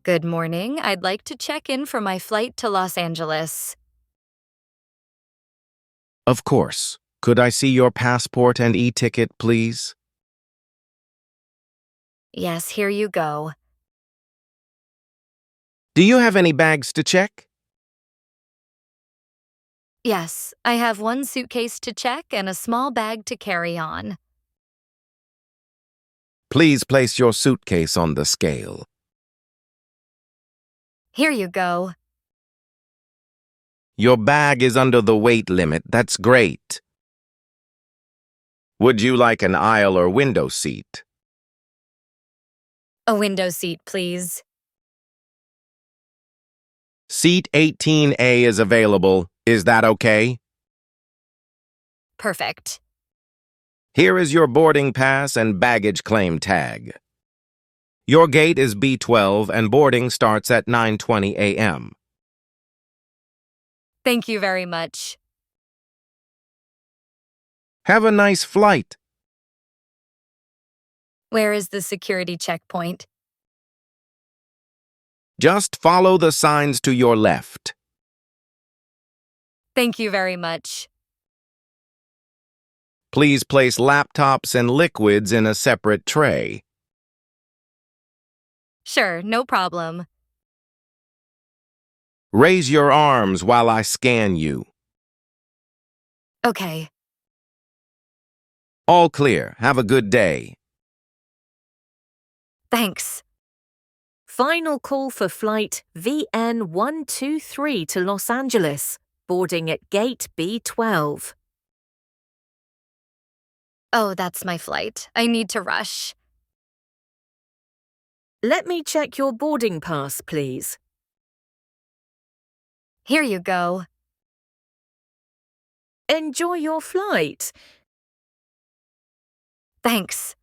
Good morning. I'd like to check in for my flight to Los Angeles. Of course. Could I see your passport and e-ticket, please? Yes, here you go. Do you have any bags to check? Yes, I have one suitcase to check and a small bag to carry on. Please place your suitcase on the scale. Here you go. Your bag is under the weight limit. That's great. Would you like an aisle or window seat? A window seat, please. Seat 18A is available. Is that okay? Perfect. Here is your boarding pass and baggage claim tag. Your gate is B12 and boarding starts at 9:20 a.m. Thank you very much. Have a nice flight. Where is the security checkpoint? Just follow the signs to your left. Thank you very much. Please place laptops and liquids in a separate tray. Sure, no problem. Raise your arms while I scan you. Okay. All clear. Have a good day. Thanks. Final call for flight VN123 to Los Angeles, boarding at gate B12. Oh, that's my flight. I need to rush. Let me check your boarding pass, please. Here you go. Enjoy your flight. Thanks.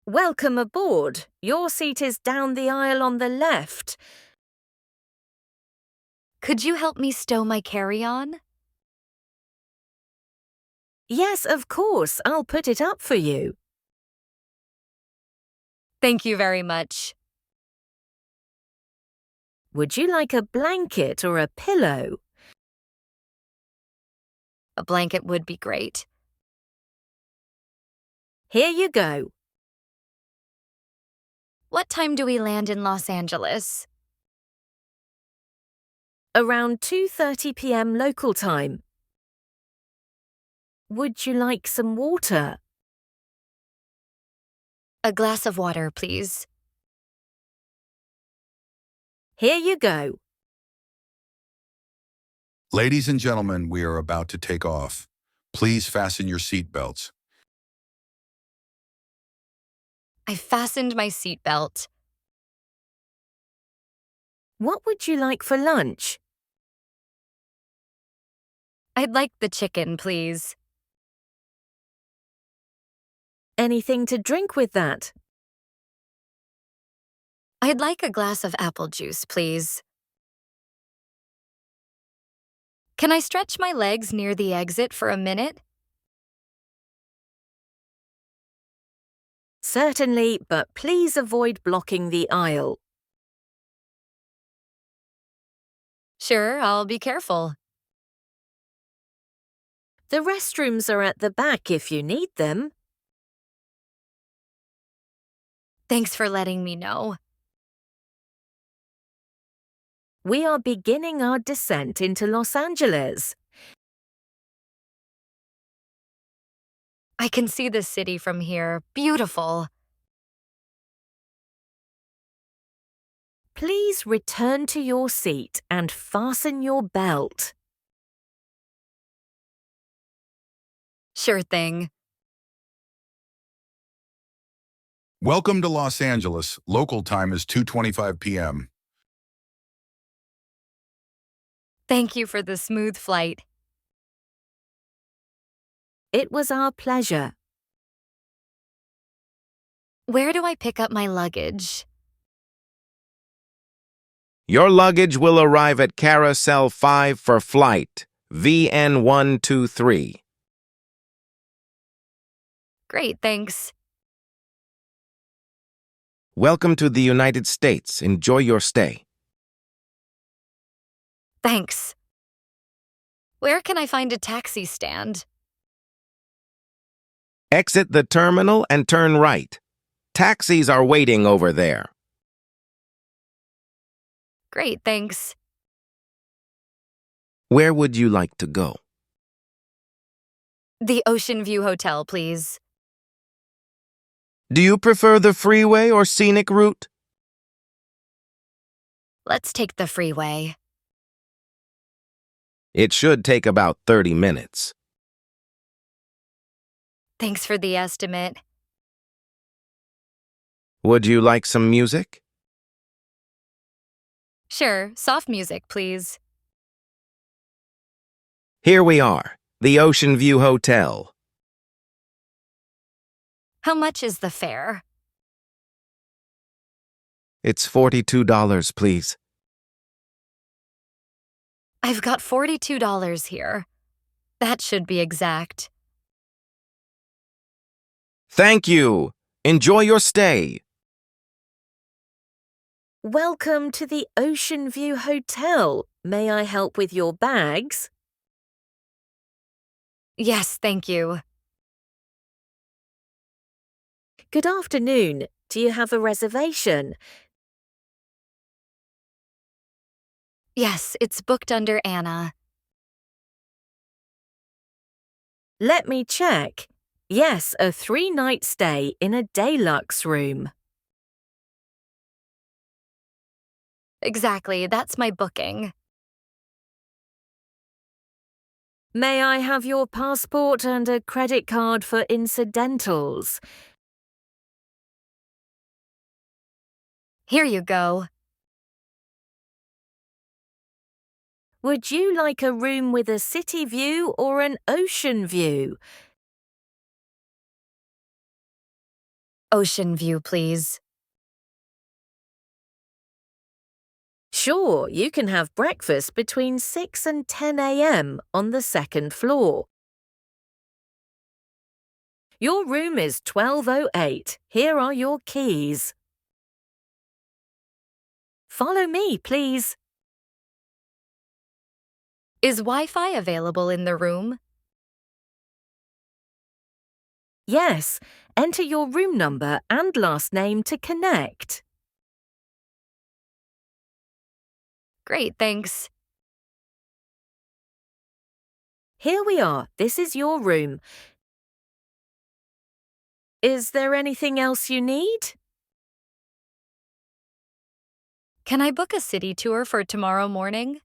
Welcome aboard. Your seat is down the aisle on the left. Could you help me stow my carry-on? Yes, of course. I'll put it up for you. Thank you very much. Would you like a blanket or a pillow? A blanket would be great. Here you go. What time do we land in Los Angeles? Around 2:30 p.m. local time. Would you like some water? A glass of water, please. Here you go. Ladies and gentlemen, we are about to take off. Please fasten your seatbelts. I fastened my seatbelt. What would you like for lunch? I'd like the chicken, please. Anything to drink with that? I'd like a glass of apple juice, please. Can I stretch my legs near the exit for a minute? Certainly, but please avoid blocking the aisle. Sure, I'll be careful. The restrooms are at the back if you need them. Thanks for letting me know. We are beginning our descent into Los Angeles. I can see the city from here. Beautiful. Please return to your seat and fasten your belt. Sure thing. Welcome to Los Angeles. Local time is 2:25 p.m. Thank you for the smooth flight. It was our pleasure. Where do I pick up my luggage? Your luggage will arrive at Carousel 5 for flight VN123. Great, thanks. Welcome to the United States. Enjoy your stay. Thanks. Where can I find a taxi stand? Exit the terminal and turn right. Taxis are waiting over there. Great, thanks. Where would you like to go? The Ocean View Hotel, please. Do you prefer the freeway or scenic route? Let's take the freeway. It should take about 30 minutes. Thanks for the estimate. Would you like some music? Sure, soft music, please. Here we are, the Ocean View Hotel. How much is the fare? It's $42, please. I've got $42 here. That should be exact. Thank you. Enjoy your stay. Welcome to the Ocean View Hotel. May I help with your bags? Yes, thank you. Good afternoon. Do you have a reservation? Yes, it's booked under Anna. Let me check. Yes, a 3-night stay in a deluxe room. Exactly, that's my booking. May I have your passport and a credit card for incidentals? Here you go. Would you like a room with a city view or an ocean view? Ocean View, please. Sure, you can have breakfast between 6 and 10 a.m. on the second floor. Your room is 1208. Here are your keys. Follow me, please. Is Wi-Fi available in the room? Yes, enter your room number and last name to connect. Great, thanks. Here we are. This is your room. Is there anything else you need? Can I book a city tour for tomorrow morning?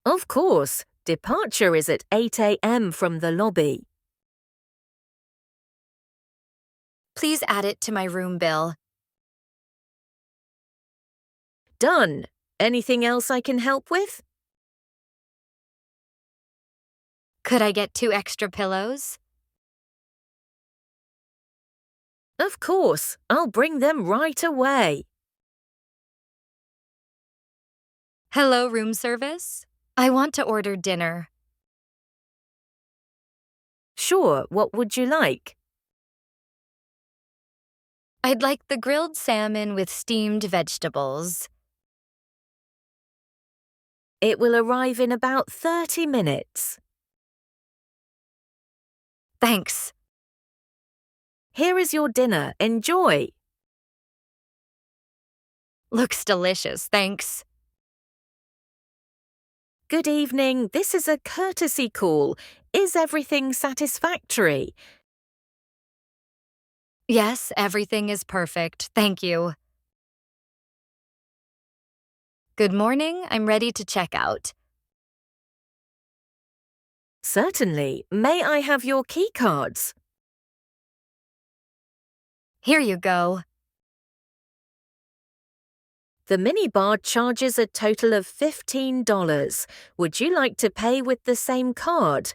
Of course. Departure is at 8 a.m. from the lobby. Please add it to my room bill. Done. Anything else I can help with? Could I get 2 extra pillows? Of course. I'll bring them right away. Hello, room service. I want to order dinner. Sure, what would you like? I'd like the grilled salmon with steamed vegetables. It will arrive in about 30 minutes. Thanks. Here is your dinner. Enjoy. Looks delicious, thanks. Good evening. This is a courtesy call. Is everything satisfactory? Yes, everything is perfect, thank you. Good morning, I'm ready to check out. Certainly. May I have your key cards? Here you go. The minibar charges a total of $15. Would you like to pay with the same card?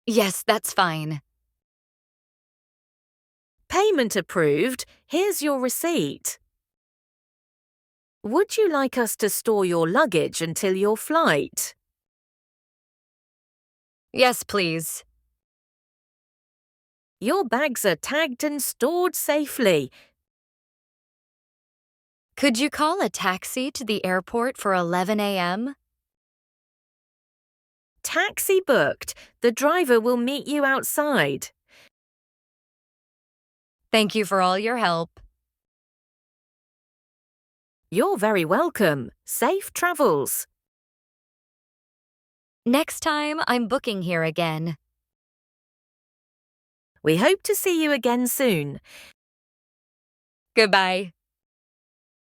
Yes, that's fine. Payment approved. Here's your receipt. Would you like us to store your luggage until your flight? Yes, please. Your bags are tagged and stored safely. Could you call a taxi to the airport for 11 a.m.? Taxi booked. The driver will meet you outside. Thank you for all your help. You're very welcome. Safe travels. Next time, I'm booking here again. We hope to see you again soon. Goodbye.